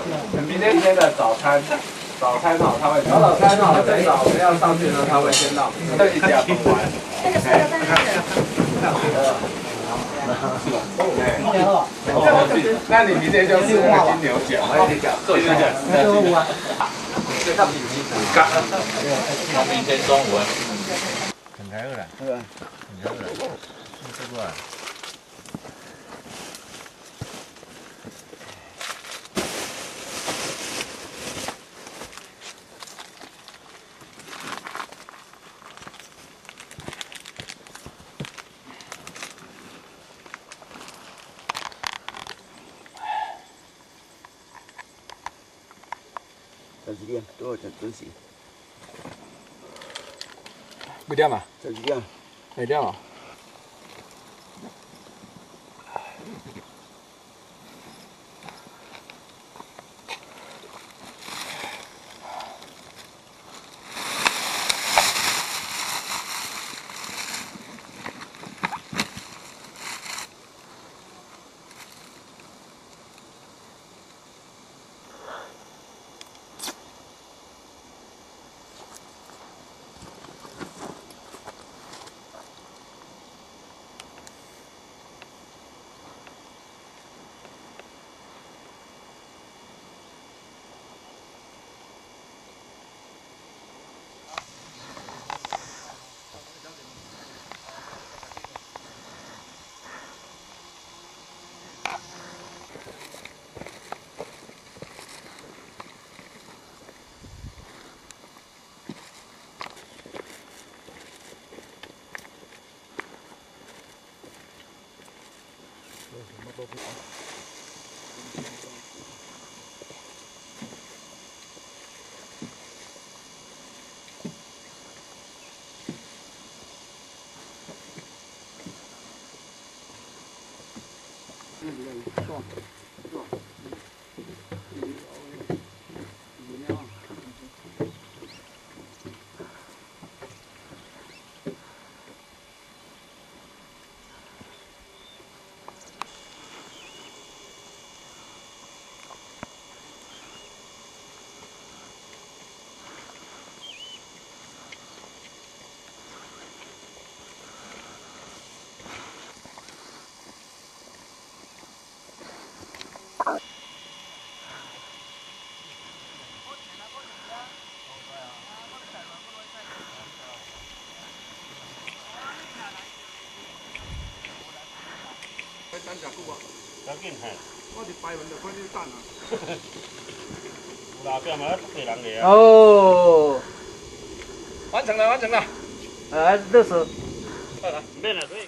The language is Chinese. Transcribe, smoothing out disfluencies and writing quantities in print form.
明天的早餐哦，他会。然后早餐哦，最早我们要上去的时候，他会先到，他一家分完。那个是有在那里。那你明天就吃那个金牛角，做一下。这看比鸡骨干。明天中午。很开了，对吧？很开了，这过来。几点？多少准时？几点啊？几点？几点啊？等食久啊！要紧嘿，我是排完就快点等啊。有老表嘛，要多人个啊。哦，完成了，完成了。这是。免了，所以。